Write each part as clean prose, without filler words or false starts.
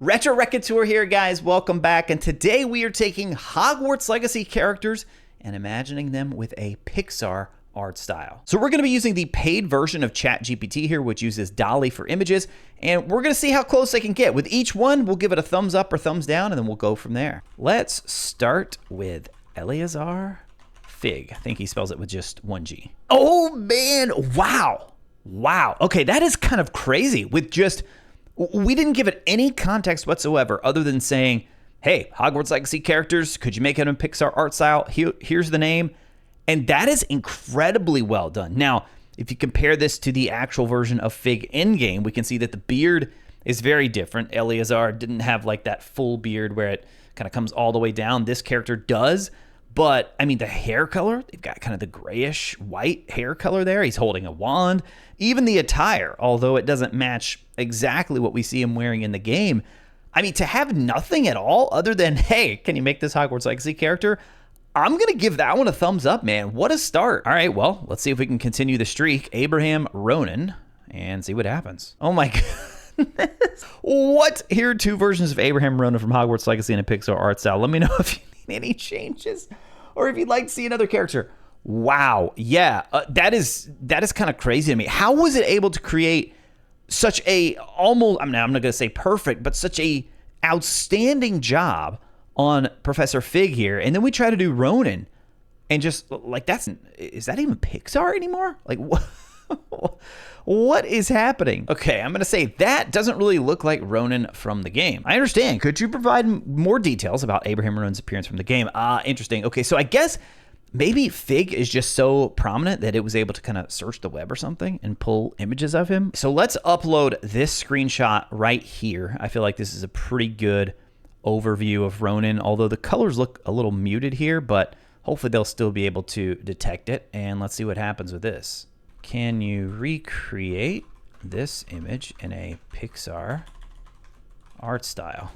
RetroRaconteur here, guys. Welcome back. And today we are taking Hogwarts Legacy characters and imagining them with a Pixar art style. So we're going to be using the paid version of ChatGPT here, which uses DALL-E for images. And we're going to see how close they can get. With each one, we'll give it a thumbs up or thumbs down, and then we'll go from there. Let's start with Eleazar Fig. I think he spells it with just one G. Oh, man. Wow. Wow. Okay, that is kind of crazy with just... We didn't give it any context whatsoever other than saying, hey, Hogwarts Legacy characters, could you make it in Pixar art style? Here's the name. And that is incredibly well done. Now, if you compare this to the actual version of Fig in-game, we can see that the beard is very different. Eleazar didn't have like that full beard where it kind of comes all the way down. This character does. But, I mean, the hair color, they've got kind of the grayish white hair color there. He's holding a wand. Even the attire, although it doesn't match exactly what we see him wearing in the game. I mean, to have nothing at all other than, hey, can you make this Hogwarts Legacy character? I'm going to give that one a thumbs up, man. What a start. All right, well, let's see if we can continue the streak. Abraham Ronan, and see what happens. Oh, my goodness. What? Here are two versions of Abraham Ronan from Hogwarts Legacy in a Pixar art style. Let me know if you need any changes or if you'd like to see another character. Wow. Yeah, that is kind of crazy to me. How was it able to create such a almost, I'm not going to say perfect, but such a outstanding job on Professor Fig here? And then we try to do Ronan and just like, is that even Pixar anymore? Like, what is happening? Okay, I'm going to say that doesn't really look like Ronan from the game. I understand. Could you provide more details about Abraham Ronan's appearance from the game? Interesting. Okay, so I guess maybe Fig is just so prominent that it was able to kind of search the web or something and pull images of him. So let's upload this screenshot right here. I feel like this is a pretty good overview of Ronan, although the colors look a little muted here, but hopefully they'll still be able to detect it. And let's see what happens with this. Can you recreate this image in a Pixar art style?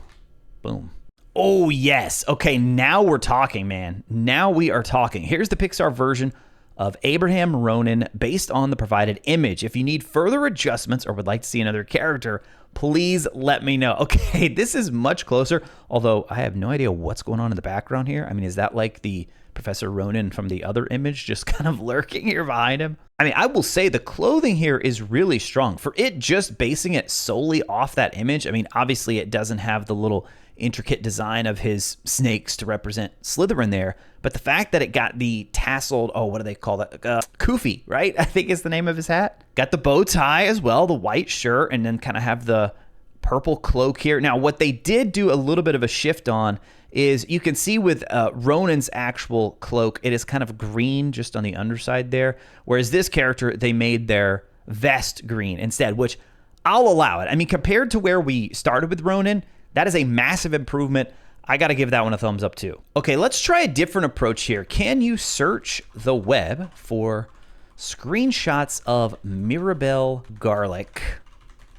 Boom. Oh, yes. Okay, now we're talking, man. Now we are talking. Here's the Pixar version of Abraham Ronan based on the provided image. If you need further adjustments or would like to see another character, please let me know. Okay, this is much closer, although I have no idea what's going on in the background here. I mean, is that like the Professor Ronan from the other image just kind of lurking here behind him? I mean, I will say the clothing here is really strong. For it just basing it solely off that image, I mean, obviously it doesn't have the little intricate design of his snakes to represent Slytherin there, but the fact that it got the tasseled, what do they call that? Kufi, right? I think is the name of his hat. Got the bow tie as well, the white shirt, and then kind of have the purple cloak here. Now, what they did do a little bit of a shift on is you can see with Ronan's actual cloak, it is kind of green just on the underside there, whereas this character, they made their vest green instead, which I'll allow it. I mean, compared to where we started with Ronan, that is a massive improvement. I got to give that one a thumbs up too. Okay, let's try a different approach here. Can you search the web for screenshots of Mirabelle Garlick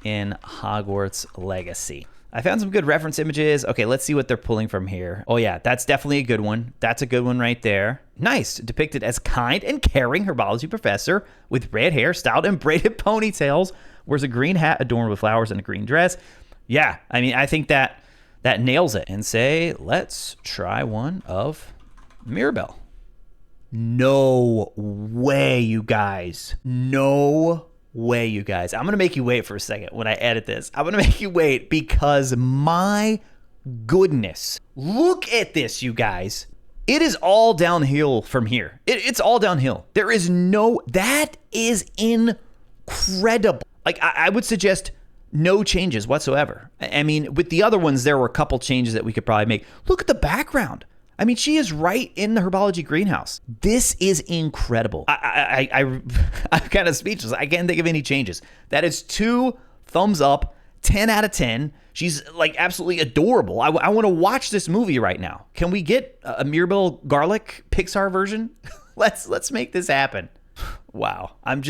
in Hogwarts Legacy? I found some good reference images. Okay, let's see what they're pulling from here. Oh yeah, that's definitely a good one. That's a good one right there. Nice, depicted as kind and caring herbology professor with red hair, styled in braided ponytails, wears a green hat adorned with flowers and a green dress. Yeah, I mean, I think that nails it. And say, let's try one of Mirabelle. No way, you guys. No way, you guys. I'm going to make you wait for a second when I edit this. I'm going to make you wait because my goodness. Look at this, you guys. It is all downhill from here. It's all downhill. There is that is incredible. Like, I would suggest no changes whatsoever. I mean, with the other ones, there were a couple changes that we could probably make. Look at the background. I mean, she is right in the herbology greenhouse. This is incredible. I'm kind of speechless. I can't think of any changes. That is 2 thumbs up, 10 out of 10. She's like absolutely adorable. I want to watch this movie right now. Can we get a Mirabelle Garlick Pixar version? Let's make this happen. Wow. I'm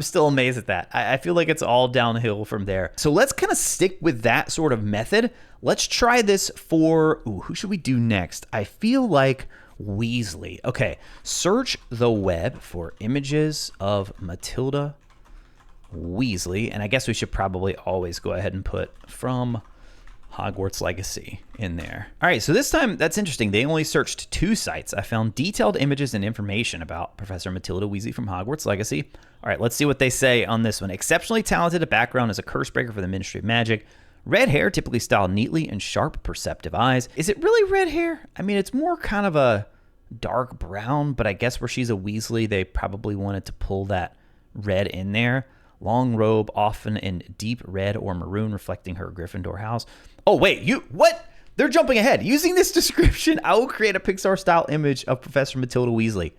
still amazed at that. I feel like it's all downhill from there. So let's kind of stick with that sort of method. Let's try this for, who should we do next? I feel like Weasley. Okay, search the web for images of Matilda Weasley. And I guess we should probably always go ahead and put from Hogwarts Legacy in there. All right, so this time, that's interesting. They only searched 2 sites. I found detailed images and information about Professor Matilda Weasley from Hogwarts Legacy. All right, let's see what they say on this one. Exceptionally talented, a background as a curse breaker for the Ministry of Magic. Red hair, typically styled neatly, and sharp, perceptive eyes. Is it really red hair? I mean, it's more kind of a dark brown, but I guess where she's a Weasley, they probably wanted to pull that red in there. Long robe, often in deep red or maroon, reflecting her Gryffindor house. Oh, wait, what? They're jumping ahead. Using this description, I will create a Pixar-style image of Professor Matilda Weasley.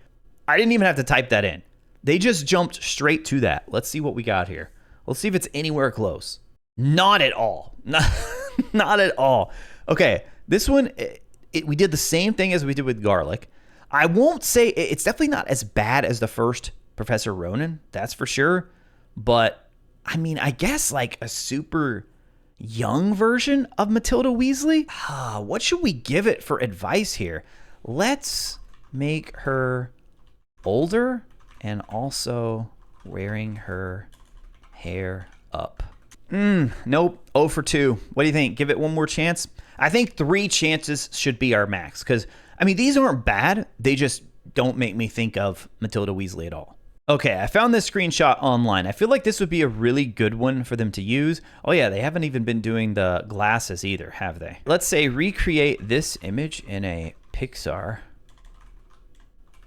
I didn't even have to type that in. They just jumped straight to that. Let's see what we got here. Let's see if it's anywhere close. Not at all. Not at all. Okay, this one, we did the same thing as we did with Garlic. I won't say, it's definitely not as bad as the first Professor Ronan, that's for sure. But, I mean, I guess like a super young version of Matilda Weasley? What should we give it for advice here? Let's make her older and also wearing her hair up. Nope, 0 for 2. What do you think? Give it one more chance? I think 3 chances should be our max because, I mean, these aren't bad. They just don't make me think of Matilda Weasley at all. Okay, I found this screenshot online. I feel like this would be a really good one for them to use. Oh yeah, they haven't even been doing the glasses either, have they? Let's say recreate this image in a Pixar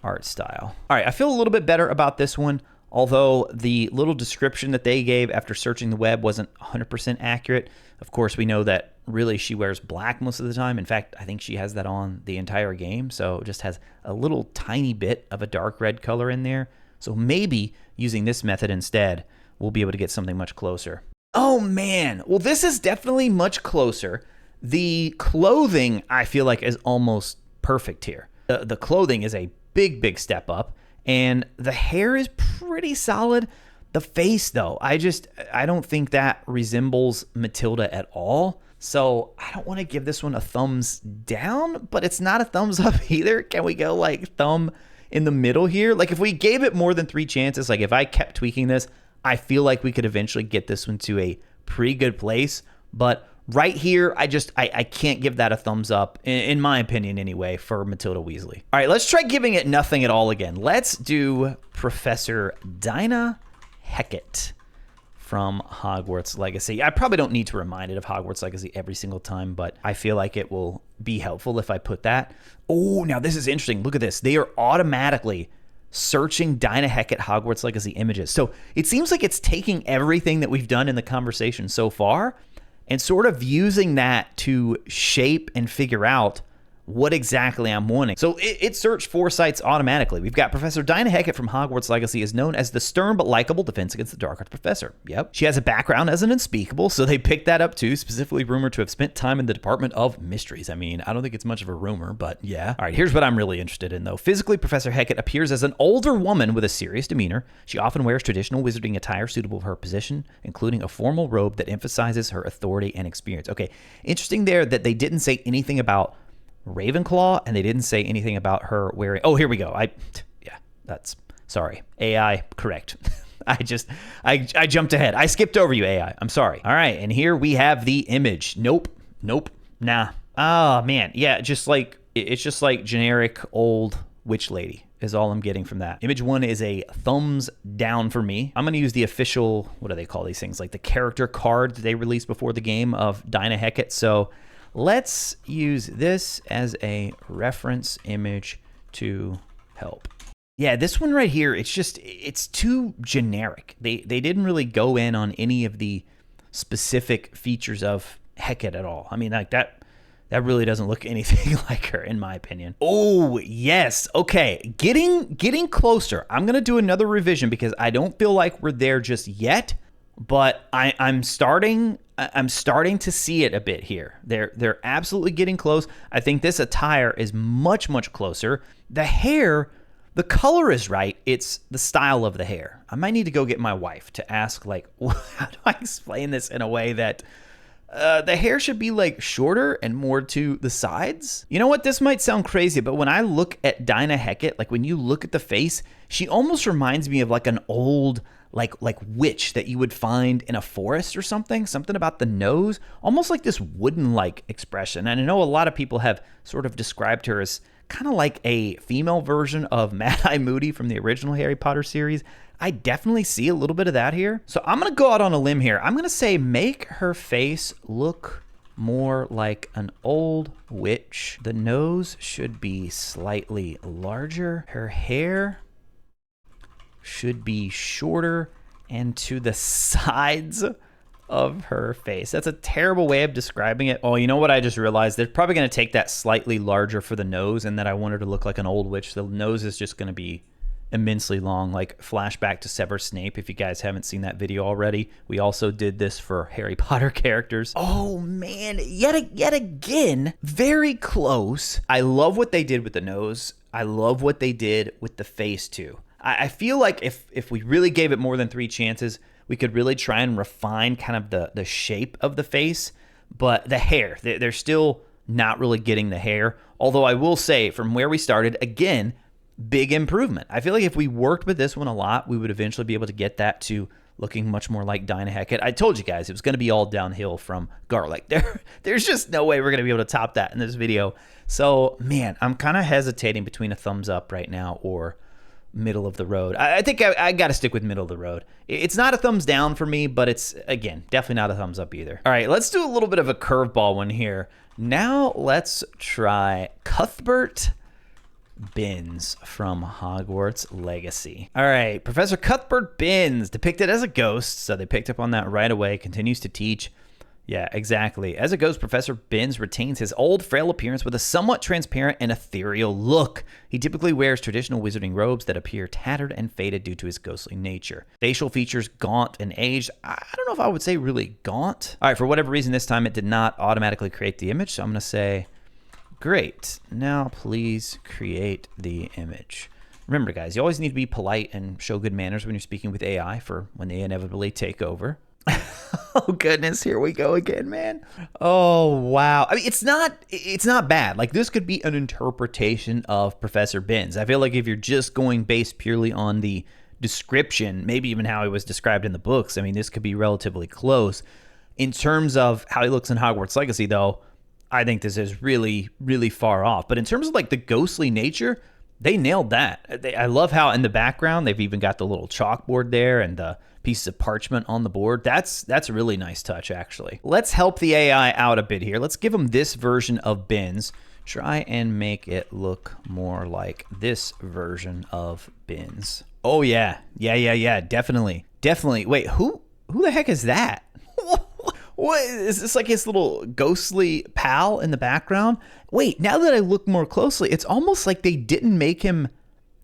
art style. All right, I feel a little bit better about this one, although the little description that they gave after searching the web wasn't 100% accurate. Of course, we know that really she wears black most of the time. In fact, I think she has that on the entire game, so it just has a little tiny bit of a dark red color in there. So maybe using this method instead, we'll be able to get something much closer. Oh man, well this is definitely much closer. The clothing I feel like is almost perfect here. The clothing is a big step up and the hair is pretty solid. The face though, I don't think that resembles Matilda at all. So I don't want to give this one a thumbs down, but it's not a thumbs up either. Can we go like thumb in the middle here? Like if we gave it more than 3 chances, like if I kept tweaking this, I feel like we could eventually get this one to a pretty good place. But right here, I can't give that a thumbs up, in my opinion anyway, for Matilda Weasley. All right, let's try giving it nothing at all again. Let's do Professor Dinah Hecat from Hogwarts Legacy. I probably don't need to remind it of Hogwarts Legacy every single time, but I feel like it will be helpful if I put that. Oh, now this is interesting. Look at this. They are automatically searching Dinah Hecat Hogwarts Legacy images. So it seems like it's taking everything that we've done in the conversation so far and sort of using that to shape and figure out what exactly I'm wanting. So it searched 4 sites automatically. We've got Professor Dinah Hecat from Hogwarts Legacy is known as the stern but likable defense against the dark arts professor. Yep. She has a background as an unspeakable, so they picked that up too, specifically rumored to have spent time in the Department of Mysteries. I mean, I don't think it's much of a rumor, but yeah. All right, here's what I'm really interested in though. Physically, Professor Hecat appears as an older woman with a serious demeanor. She often wears traditional wizarding attire suitable for her position, including a formal robe that emphasizes her authority and experience. Okay, interesting there that they didn't say anything about Ravenclaw, and they didn't say anything about her wearing. Oh, here we go. Sorry. AI, correct. I jumped ahead. I skipped over you, AI. I'm sorry. All right, and here we have the image. Nope, nah. Oh man, yeah, it's just like generic old witch lady is all I'm getting from that. Image 1 is a thumbs down for me. I'm gonna use the official, what do they call these things? Like the character card that they released before the game of Dinah Hecat. So let's use this as a reference image to help. Yeah, this one right here, it's too generic. They didn't really go in on any of the specific features of Hecat at all. I mean, like that really doesn't look anything like her, in my opinion. Oh, yes. Okay, getting closer. I'm going to do another revision because I don't feel like we're there just yet, but I'm starting to see it a bit here. They're absolutely getting close. I think this attire is much closer. The hair, the color is right. It's the style of the hair. I might need to go get my wife to ask, like, how do I explain this in a way that the hair should be like shorter and more to the sides? You know what? This might sound crazy, but when I look at Dinah Hecat, like when you look at the face, she almost reminds me of like an old like witch that you would find in a forest or something. Something about the nose, almost like this wooden-like expression. And I know a lot of people have sort of described her as kind of like a female version of Mad-Eye Moody from the original Harry Potter series. I definitely see a little bit of that here. So I'm going to go out on a limb here. I'm going to say make her face look more like an old witch. The nose should be slightly larger. Her hair should be shorter and to the sides of her face. That's a terrible way of describing it. Oh, you know what I just realized? They're probably going to take that slightly larger for the nose, and that I want her to look like an old witch. The nose is just going to be immensely long, like flashback to Severus Snape. If you guys haven't seen that video already, we also did this for Harry Potter characters. Oh man, yet again, very close. I love what they did with the nose. I love what they did with the face too. I feel like if we really gave it more than 3 chances, we could really try and refine kind of the shape of the face. But the hair, they're still not really getting the hair. Although I will say, from where we started, again, big improvement. I feel like if we worked with this one a lot, we would eventually be able to get that to looking much more like Dinah Hackett. I told you guys it was going to be all downhill from Garlic. There's just no way we're going to be able to top that in this video. So, man, I'm kind of hesitating between a thumbs up right now or middle of the road. I think I got to stick with middle of the road. It's not a thumbs down for me, but it's, again, definitely not a thumbs up either. All right, let's do a little bit of a curveball one here. Now let's try Cuthbert Binns from Hogwarts Legacy. All right, Professor Cuthbert Binns, depicted as a ghost, so they picked up on that right away, continues to teach. Yeah, exactly. As a ghost, Professor Binns retains his old, frail appearance with a somewhat transparent and ethereal look. He typically wears traditional wizarding robes that appear tattered and faded due to his ghostly nature. Facial features gaunt and aged. I don't know if I would say really gaunt. All right, for whatever reason, this time it did not automatically create the image, so I'm going to say, great. Now, please create the image. Remember, guys, you always need to be polite and show good manners when you're speaking with AI for when they inevitably take over. Oh goodness, here we go again, man. Oh wow. I mean, it's not bad. Like, this could be an interpretation of Professor Binns. I feel like if you're just going based purely on the description, maybe even how he was described in the books, I mean, this could be relatively close. In terms of how he looks in Hogwarts Legacy, though, I think this is really, really far off. But in terms of like the ghostly nature, they nailed that. I love how in the background they've even got the little chalkboard there and the pieces of parchment on the board. That's a really nice touch, actually. Let's help the AI out a bit here. Let's give them this version of Binns. Try and make it look more like this version of Binns. Oh yeah, definitely. Wait, who the heck is that? What is this, like his little ghostly pal in the background? Wait, now that I look more closely, it's almost like they didn't make him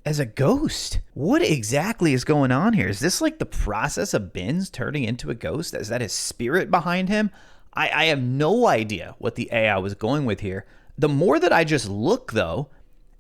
as a ghost. What exactly is going on here? Is this like the process of Binns turning into a ghost? Is that his spirit behind him? I have no idea what the AI was going with here. The more that I just look, though,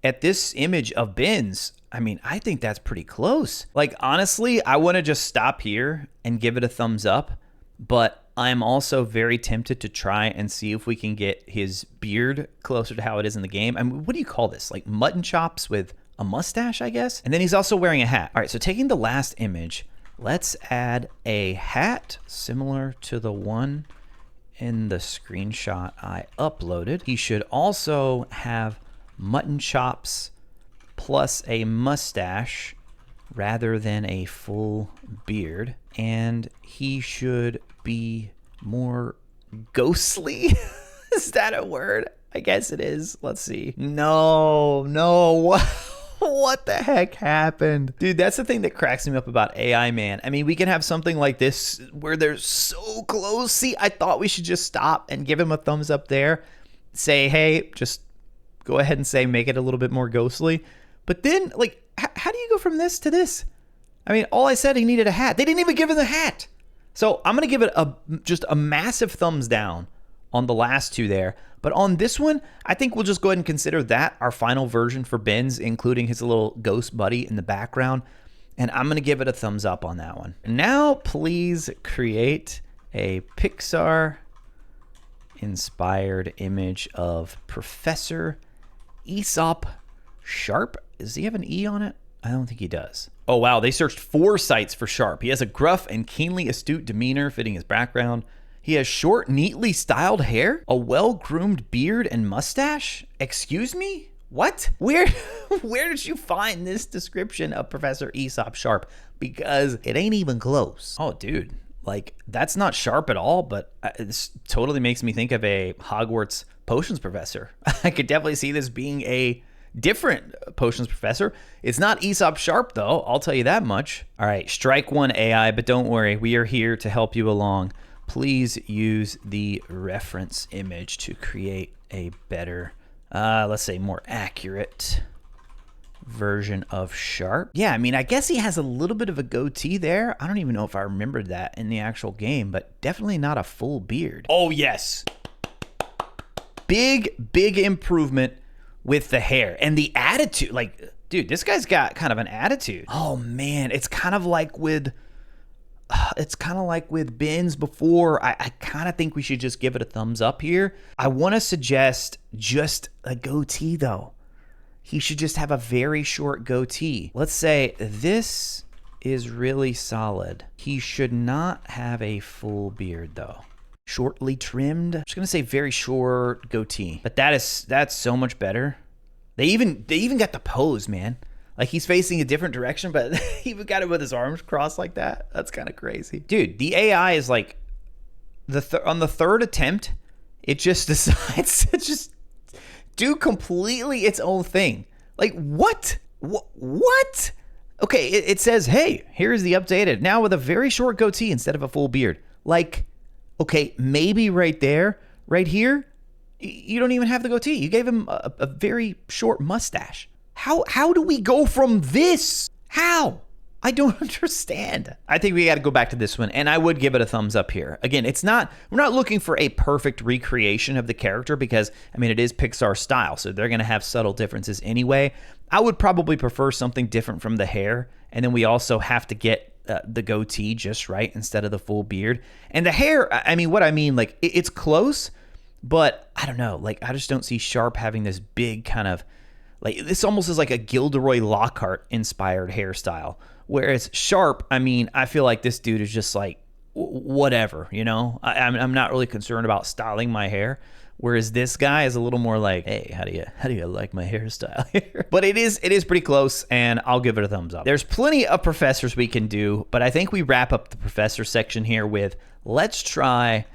at this image of Binns, I mean, I think that's pretty close. Like, honestly, I want to just stop here and give it a thumbs up, but I'm also very tempted to try and see if we can get his beard closer to how it is in the game. I mean, what do you call this? Like mutton chops with a mustache, I guess? And then he's also wearing a hat. All right, so taking the last image, let's add a hat similar to the one in the screenshot I uploaded. He should also have mutton chops plus a mustache rather than a full beard. And he should be more ghostly. Is that a word? I guess it is. Let's see. No. What the heck happened? Dude, that's the thing that cracks me up about AI, man. I mean, we can have something like this where they're so close. See, I thought we should just stop and give him a thumbs up there. Say, hey, just go ahead and say, make it a little bit more ghostly. But then, like, how do you go from this to this? I mean, all I said, he needed a hat. They didn't even give him the hat. So I'm going to give it just a massive thumbs down on the last two there. But on this one, I think we'll just go ahead and consider that our final version for Binns, including his little ghost buddy in the background. And I'm going to give it a thumbs up on that one. Now, please create a Pixar-inspired image of Professor Aesop Sharp. Does he have an E on it? I don't think he does. Oh, wow. They searched 4 sites for Sharp. He has a gruff and keenly astute demeanor fitting his background. He has short, neatly styled hair, a well-groomed beard and mustache. Excuse me? What? Where did you find this description of Professor Aesop Sharp? Because it ain't even close. Oh, dude. Like, that's not Sharp at all, but this totally makes me think of a Hogwarts potions professor. I could definitely see this being a different potions professor. It's not Aesop Sharp, though. I'll tell you that much. All right, strike one AI, but don't worry. We are here to help you along. Please use the reference image to create a better, let's say more accurate version of Sharp. Yeah, I mean, I guess he has a little bit of a goatee there. I don't even know if I remembered that in the actual game, but definitely not a full beard. Oh, yes. Big improvement with the hair and the attitude. Like, dude, this guy's got kind of an attitude. Oh, man, it's kind of like with Ben's before. I kind of think we should just give it a thumbs up here. I want to suggest just a goatee, though. He should just have a very short goatee. Let's say this is really solid. He should not have a full beard, though. Shortly trimmed. I'm just gonna say very short goatee. But that's so much better. They even got the pose, man. Like, he's facing a different direction, but he even got it with his arms crossed like that. That's kind of crazy. Dude, the AI is like, on the third attempt, it just decides to just do completely its own thing. Like, what? What? Okay, it says, hey, here's the updated, now with a very short goatee instead of a full beard. Like, okay, maybe right there, right here, you don't even have the goatee. You gave him a very short mustache. How do we go from this? How? I don't understand. I think we got to go back to this one, and I would give it a thumbs up here. Again, we're not looking for a perfect recreation of the character because, I mean, it is Pixar style, so they're going to have subtle differences anyway. I would probably prefer something different from the hair, and then we also have to get the goatee just right instead of the full beard. And the hair, I mean, like, it's close, but I don't know. Like, I just don't see Sharp having this big kind of, like, this almost is like a Gilderoy Lockhart inspired hairstyle. Whereas Sharp, I mean, I feel like this dude is just like, whatever, you know? I'm not really concerned about styling my hair. Whereas this guy is a little more like, hey, how do you like my hairstyle here? But it is pretty close, and I'll give it a thumbs up. There's plenty of professors we can do, but I think we wrap up the professor section here with, let's try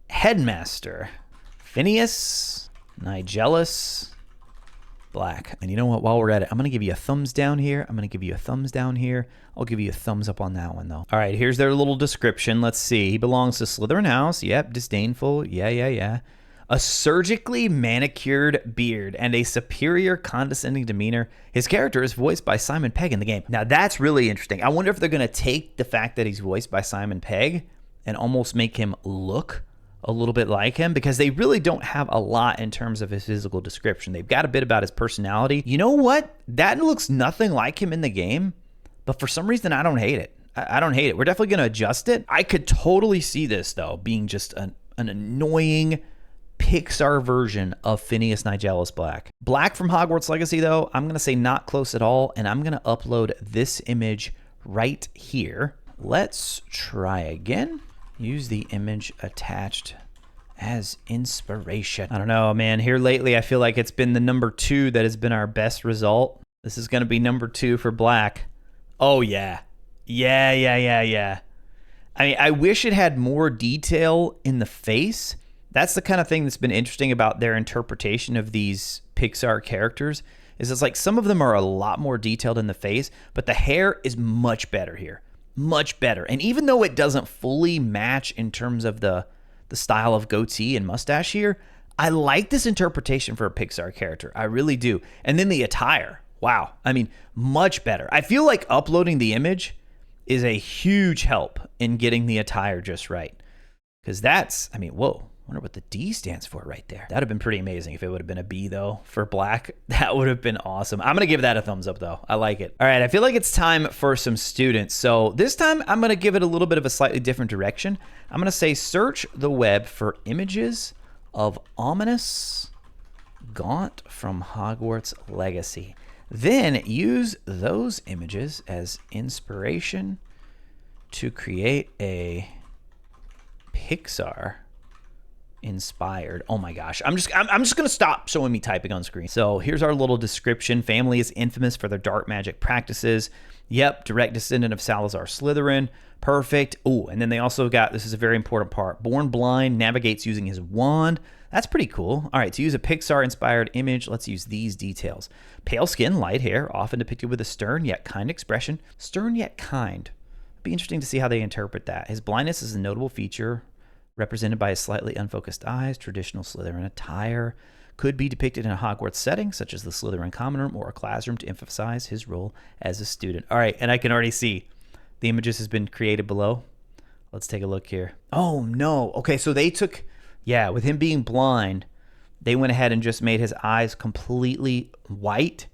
Headmaster Phineas Nigellus Black. And you know what, while we're at it, I'm gonna give you a thumbs down here. I'm gonna give you a thumbs down here. I'll give you a thumbs up on that one, though. All right, here's their little description. Let's see. He belongs to Slytherin House. Yep, disdainful. Yeah. A surgically manicured beard and a superior condescending demeanor. His character is voiced by Simon Pegg in the game. Now, that's really interesting. I wonder if they're gonna take the fact that he's voiced by Simon Pegg and almost make him look a little bit like him, because they really don't have a lot in terms of his physical description. They've got a bit about his personality. You know what? That looks nothing like him in the game, but for some reason, I don't hate it. I don't hate it. We're definitely going to adjust it. I could totally see this, though, being just an annoying Pixar version of Phineas Nigellus Black. Black from Hogwarts Legacy, though, I'm going to say not close at all, and I'm going to upload this image right here. Let's try again. Use the image attached as inspiration. I don't know, man. Here lately, I feel like it's been the number 2 that has been our best result. This is going to be number 2 for Black. Oh, yeah. Yeah. I mean, I wish it had more detail in the face. That's the kind of thing that's been interesting about their interpretation of these Pixar characters, is it's like some of them are a lot more detailed in the face, but the hair is much better here. Much better. And even though it doesn't fully match in terms of the style of goatee and mustache here, I like this interpretation for a Pixar character. I really do. And then the attire. Wow. I mean, much better. I feel like uploading the image is a huge help in getting the attire just right. Because that's, I mean, whoa. I wonder what the D stands for right there. That would have been pretty amazing if it would have been a B, though, for Black. That would have been awesome. I'm going to give that a thumbs up, though. I like it. All right, I feel like it's time for some students. So this time, I'm going to give it a little bit of a slightly different direction. I'm going to say search the web for images of ominous Gaunt from Hogwarts Legacy. Then use those images as inspiration to create a Pixar inspired. Oh my gosh. I'm just gonna stop showing me typing on screen. So here's our little description. Family is infamous for their dark magic practices. Yep, direct descendant of Salazar Slytherin. Perfect. Oh, and then they also got, this is a very important part, born blind, navigates using his wand. That's pretty cool. All right, to use a Pixar-inspired image, let's use these details. Pale skin, light hair, often depicted with a stern yet kind expression. Stern yet kind. It'd be interesting to see how they interpret that. His blindness is a notable feature, represented by his slightly unfocused eyes. Traditional Slytherin attire could be depicted in a Hogwarts setting, such as the Slytherin common room or a classroom, to emphasize his role as a student. All right, and I can already see the images has been created below. Let's take a look here. Oh no. Okay, so they took, yeah, with him being blind, they went ahead and just made his eyes completely white,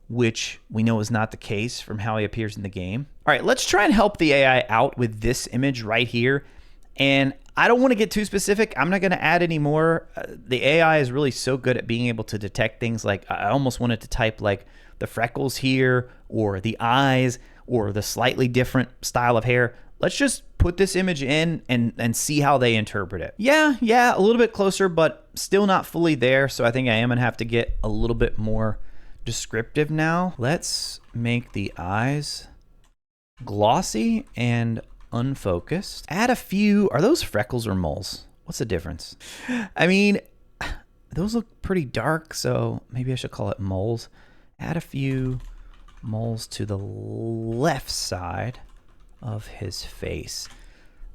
which we know is not the case from how he appears in the game. All right, let's try and help the AI out with this image right here. And I don't want to get too specific. I'm not going to add any more. The AI is really so good at being able to detect things like, I almost wanted to type like the freckles here or the eyes or the slightly different style of hair. Let's just put this image in and see how they interpret it. Yeah, a little bit closer, but still not fully there. So I think I am going to have to get a little bit more descriptive now. Let's make the eyes glossy and unfocused. Add a few, are those freckles or moles? What's the difference? I mean, those look pretty dark, so maybe I should call it moles. Add a few moles to the left side of his face.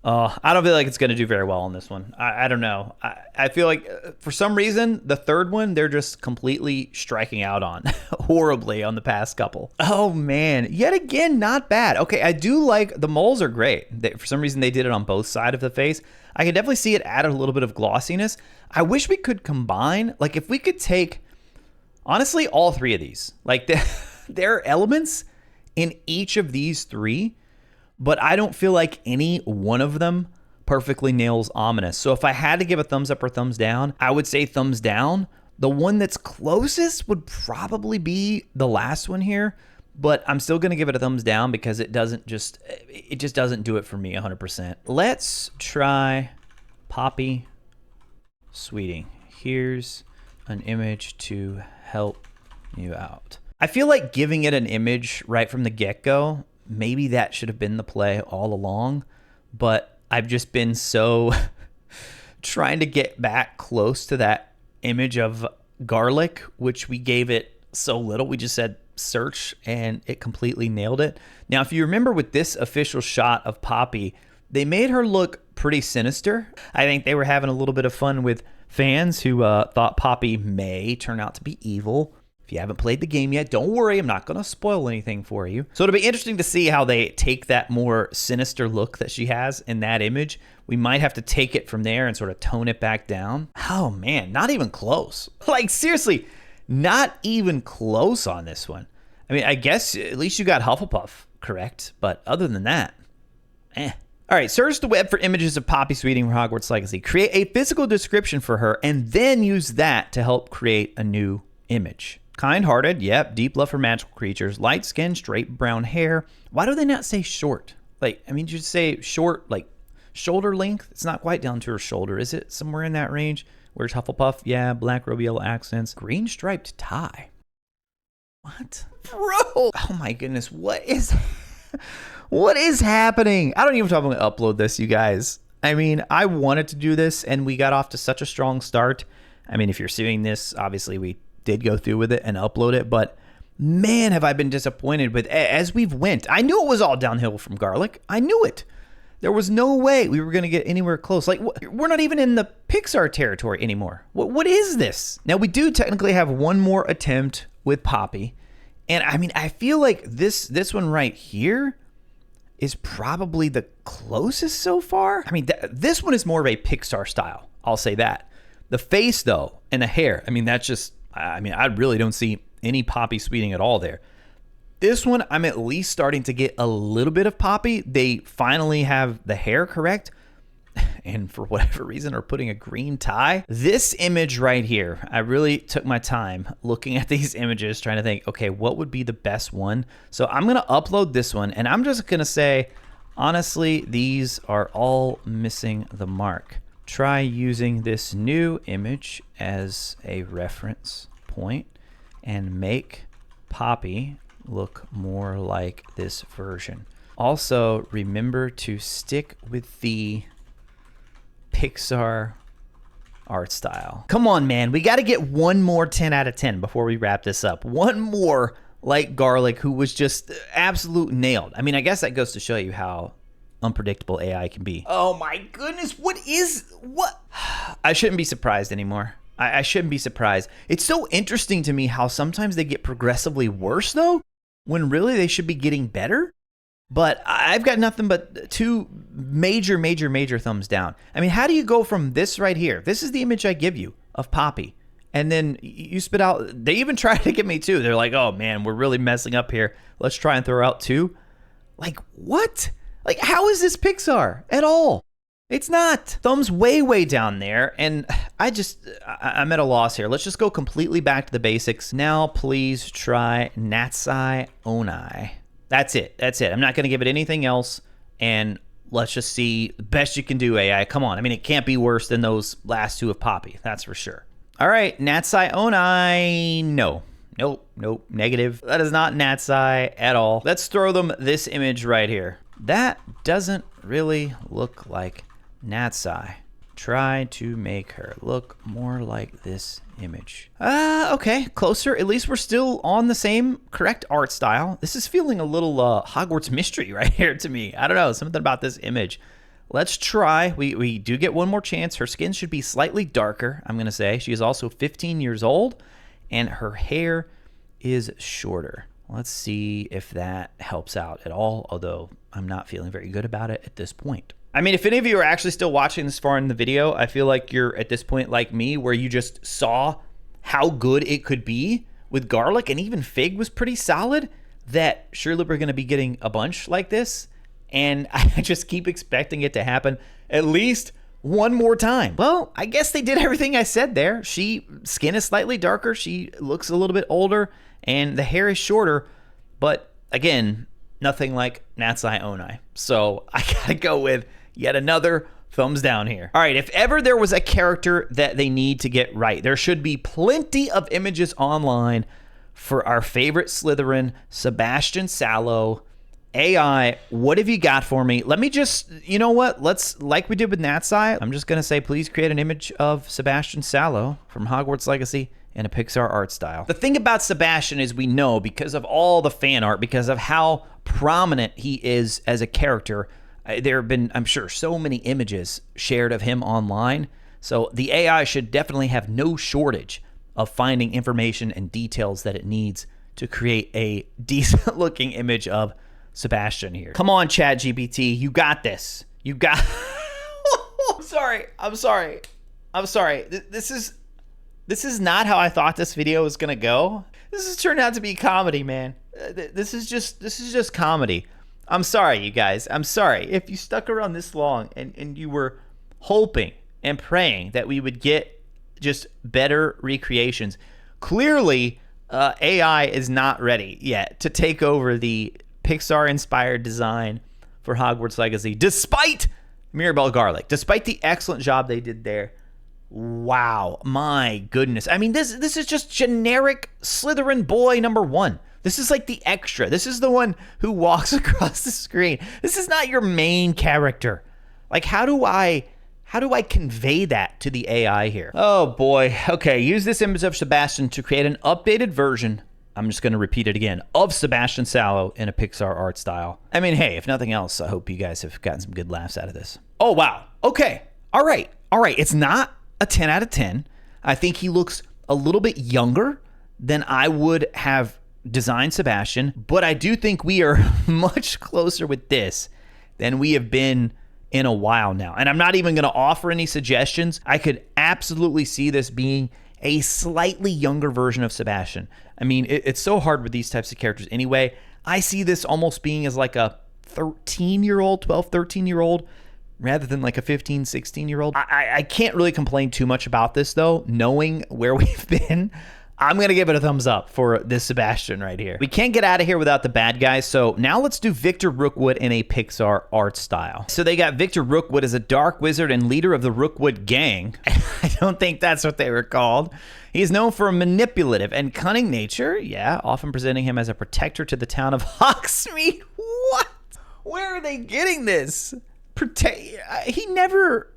I don't feel like it's going to do very well on this one. I don't know. I feel like for some reason, the third one, they're just completely striking out on horribly on the past couple. Oh man, yet again, not bad. Okay, I do like, the moles are great. For some reason, they did it on both sides of the face. I can definitely see it added a little bit of glossiness. I wish we could combine, like if we could take, honestly, all three of these. Like there are elements in each of these three, but I don't feel like any one of them perfectly nails ominous. So if I had to give a thumbs up or thumbs down, I would say thumbs down. The one that's closest would probably be the last one here, but I'm still gonna give it a thumbs down because it just doesn't do it for me 100%. Let's try Poppy Sweeting. Here's an image to help you out. I feel like giving it an image right from the get-go, maybe that should have been the play all along, but I've just been so trying to get back close to that image of garlic, which we gave it so little. We just said search and it completely nailed it. Now, if you remember with this official shot of Poppy, they made her look pretty sinister. I think they were having a little bit of fun with fans who thought Poppy may turn out to be evil. If you haven't played the game yet, don't worry, I'm not going to spoil anything for you. So it'll be interesting to see how they take that more sinister look that she has in that image. We might have to take it from there and sort of tone it back down. Oh man, not even close. Like seriously, not even close on this one. I mean, I guess at least you got Hufflepuff correct, but other than that, eh. All right, search the web for images of Poppy Sweeting from Hogwarts Legacy. Create a physical description for her and then use that to help create a new image. Kind-hearted, yep, deep love for magical creatures, light skin, straight brown hair. Why do they not say short? Like, I mean, you just say short, like shoulder length. It's not quite down to her shoulder, is it? Somewhere in that range. Where's Hufflepuff? Yeah, black robe, yellow accents. Green striped tie. What? Bro! Oh my goodness, what is happening? I don't even know if I'm going to upload this, you guys. I mean, I wanted to do this, and we got off to such a strong start. I mean, if you're seeing this, obviously we did go through with it and upload it, but man, have I been disappointed with as we've went. I knew it was all downhill from garlic. I knew it. There was no way we were going to get anywhere close. Like, we're not even in the Pixar territory anymore. What is this? Now, we do technically have one more attempt with Poppy, and I mean, I feel like this one right here is probably the closest so far. I mean, this one is more of a Pixar style. I'll say that. The face, though, and the hair, I mean, that's just, I mean, I really don't see any Poppy Sweeting at all there. This one, I'm at least starting to get a little bit of Poppy. They finally have the hair correct. and for whatever reason are putting a green tie. This image right here, I really took my time looking at these images, trying to think, okay, what would be the best one? So I'm gonna upload this one, and I'm just gonna say, honestly, these are all missing the mark. Try using this new image as a reference point and make Poppy look more like this version. Also, remember to stick with the Pixar art style. Come on, man. We got to get one more 10 out of 10 before we wrap this up. One more like Garlic, who was just absolute nailed. I mean, I guess that goes to show you how unpredictable AI can be. Oh my goodness. What? I shouldn't be surprised anymore. I shouldn't be surprised. It's so interesting to me how sometimes they get progressively worse, though, when really they should be getting better. But I've got nothing but two major thumbs down. I mean, how do you go from this right here? This is the image I give you of Poppy. And then you spit out, they even try to get me too. They're like, oh man, we're really messing up here. Let's try and throw out two. Like, what? Like, how is this Pixar at all? It's not. Thumbs way down there. And I'm at a loss here. Let's just go completely back to the basics. Now, please try Natsai Onai. That's it. I'm not going to give it anything else. And let's just see the best you can do, AI. Come on. I mean, it can't be worse than those last two of Poppy. That's for sure. All right. Natsai Onai. No. Nope. Negative. That is not Natsai at all. Let's throw them this image right here. That doesn't really look like Natsai. Try to make her look more like this image. Okay, closer. At least we're still on the same correct art style. This is feeling a little Hogwarts mystery right here to me. I don't know, something about this image. Let's try. We do get one more chance. Her skin should be slightly darker, I'm gonna say. She is also 15 years old, and her hair is shorter. Let's see if that helps out at all, although I'm not feeling very good about it at this point. I mean, if any of you are actually still watching this far in the video, I feel like you're at this point like me, where you just saw how good it could be with Garlic, and even Fig was pretty solid, that surely we're going to be getting a bunch like this. And I just keep expecting it to happen at least one more time. Well, I guess they did everything I said there. Skin is slightly darker. She looks a little bit older, and the hair is shorter. But again, nothing like Natsai Onai. So I gotta go with yet another thumbs down here. All right, if ever there was a character that they need to get right, there should be plenty of images online for our favorite Slytherin, Sebastian Sallow. AI, what have you got for me? Let me just, you know what? Let's, like we did with Natsai, I'm just gonna say, please create an image of Sebastian Sallow from Hogwarts Legacy in a Pixar art style. The thing about Sebastian is, we know because of all the fan art, because of how prominent he is as a character, there have been, I'm sure, so many images shared of him online. So the AI should definitely have no shortage of finding information and details that it needs to create a decent looking image of Sebastian here. Come on, ChatGPT, you got this. You got. I'm sorry. This is not how I thought this video was gonna go. This has turned out to be comedy, man. This is just comedy. I'm sorry, you guys. I'm sorry if you stuck around this long and you were hoping and praying that we would get just better recreations. Clearly, AI is not ready yet to take over the Pixar-inspired design for Hogwarts Legacy, despite Mirabelle Garlic, despite the excellent job they did there. Wow, my goodness. I mean, this is just generic Slytherin boy number one. This is like the extra. This is the one who walks across the screen. This is not your main character. Like, how do I convey that to the AI here? Oh boy. Okay, use this image of Sebastian to create an updated version, I'm just going to repeat it again, of Sebastian Sallow in a Pixar art style. I mean, hey, if nothing else, I hope you guys have gotten some good laughs out of this. Oh, wow. Okay. All right. It's not a 10 out of 10. I think he looks a little bit younger than I would have designed Sebastian, but I do think we are much closer with this than we have been in a while now. And I'm not even going to offer any suggestions. I could absolutely see this being a slightly younger version of Sebastian. I mean, it's so hard with these types of characters anyway. I see this almost being as like a 13-year-old, 12, 13-year-old rather than like a 15, 16-year-old. I can't really complain too much about this, though, knowing where we've been. I'm going to give it a thumbs up for this Sebastian right here. We can't get out of here without the bad guys, so now let's do Victor Rookwood in a Pixar art style. So they got Victor Rookwood as a dark wizard and leader of the Rookwood gang. I don't think that's what they were called. He's known for a manipulative and cunning nature, yeah, often presenting him as a protector to the town of Hogsmeade. What? Where are they getting this? He never...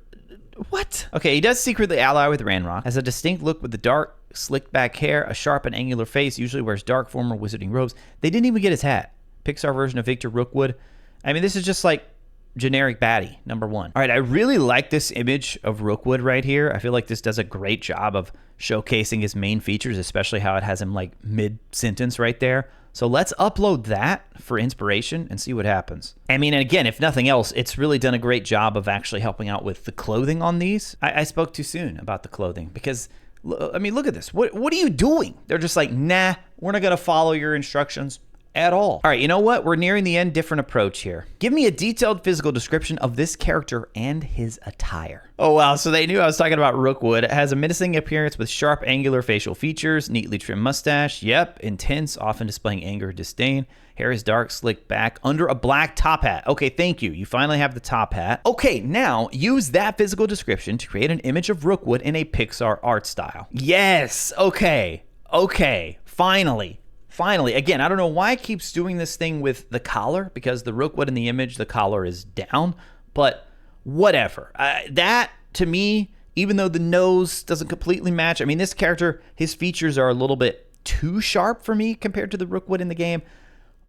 What? Okay, he does secretly ally with Ranrock, has a distinct look with the dark, slicked back hair, a sharp and angular face, usually wears dark formal wizarding robes. They didn't even get his hat. Pixar version of Victor Rookwood. I mean, this is just like generic baddie, number one. All right, I really like this image of Rookwood right here. I feel like this does a great job of showcasing his main features, especially how it has him like mid-sentence right there. So let's upload that for inspiration and see what happens. I mean, again, if nothing else, it's really done a great job of actually helping out with the clothing on these. I spoke too soon about the clothing because, I mean, look at this. What are you doing? They're just like, nah, we're not going to follow your instructions at all. All right, you know what? We're nearing the end. Different approach here. Give me a detailed physical description of this character and his attire. Oh, wow. So they knew I was talking about Rookwood. It has a menacing appearance with sharp, angular facial features, neatly trimmed mustache. Yep, intense, often displaying anger or disdain. Hair is dark, slicked back, under a black top hat. Okay, thank you. You finally have the top hat. Okay, now use that physical description to create an image of Rookwood in a Pixar art style. Yes. Okay. Finally. Finally, again, I don't know why it keeps doing this thing with the collar, because the Rookwood in the image, the collar is down, but whatever. That, to me, even though the nose doesn't completely match, I mean, this character, his features are a little bit too sharp for me compared to the Rookwood in the game,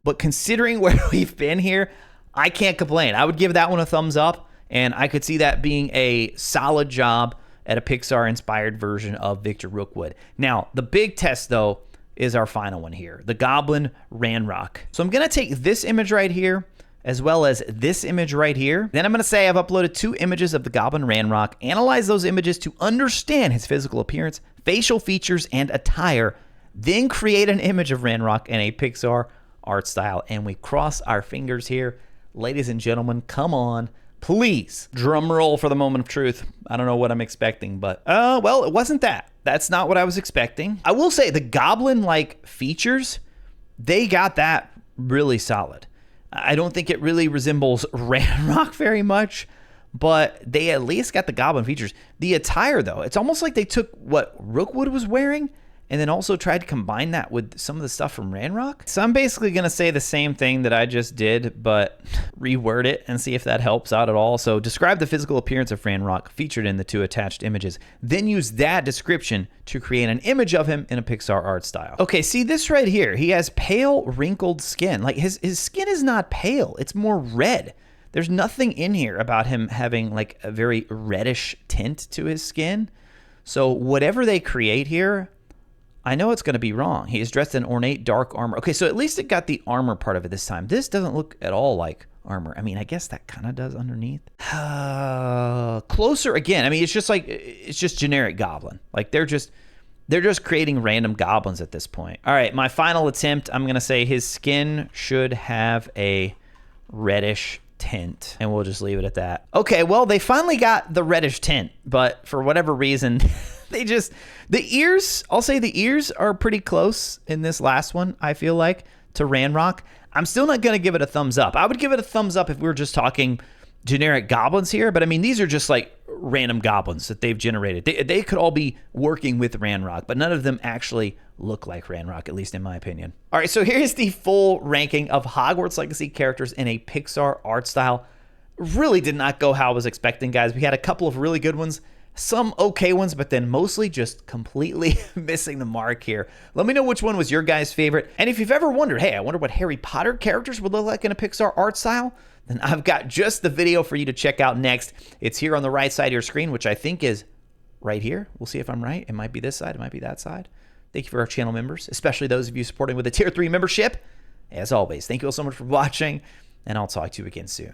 but considering where we've been here, I can't complain. I would give that one a thumbs up, and I could see that being a solid job at a Pixar-inspired version of Victor Rookwood. Now, the big test, though, is our final one here, the Goblin Ranrock. So I'm gonna take this image right here, as well as this image right here. Then I'm gonna say I've uploaded 2 images of the Goblin Ranrock, analyze those images to understand his physical appearance, facial features, and attire, then create an image of Ranrock in a Pixar art style. And we cross our fingers here. Ladies and gentlemen, come on, please. Drum roll for the moment of truth. I don't know what I'm expecting, but, well, it wasn't that. That's not what I was expecting. I will say the goblin-like features, they got that really solid. I don't think it really resembles Ranrock very much, but they at least got the goblin features. The attire, though, it's almost like they took what Rookwood was wearing and then also tried to combine that with some of the stuff from Ranrock. So I'm basically going to say the same thing that I just did, but reword it and see if that helps out at all. So describe the physical appearance of Ranrock featured in the 2 attached images. Then use that description to create an image of him in a Pixar art style. Okay, see this right here. He has pale, wrinkled skin. Like his skin is not pale. It's more red. There's nothing in here about him having like a very reddish tint to his skin. So whatever they create here, I know it's going to be wrong. He is dressed in ornate dark armor. Okay, so at least it got the armor part of it this time. This doesn't look at all like armor. I mean, I guess that kind of does underneath. Closer again. I mean, it's just generic goblin. Like they're just creating random goblins at this point. All right, my final attempt. I'm going to say his skin should have a reddish tint, and we'll just leave it at that. Okay, well, they finally got the reddish tint, but for whatever reason, the ears, I'll say the ears are pretty close in this last one, I feel like, to Ranrock. I'm still not going to give it a thumbs up. I would give it a thumbs up if we were just talking generic goblins here, but I mean, these are just like random goblins that they've generated. They could all be working with Ranrock, but none of them actually look like Ranrock, at least in my opinion. All right, so here's the full ranking of Hogwarts Legacy characters in a Pixar art style. Really did not go how I was expecting, guys. We had a couple of really good ones, some okay ones, but then mostly just completely missing the mark here. Let me know which one was your guys' favorite. And if you've ever wondered, hey, I wonder what Harry Potter characters would look like in a Pixar art style, then I've got just the video for you to check out next. It's here on the right side of your screen, which I think is right here. We'll see if I'm right. It might be this side. It might be that side. Thank you for our channel members, especially those of you supporting with a Tier 3 membership. As always, thank you all so much for watching, and I'll talk to you again soon.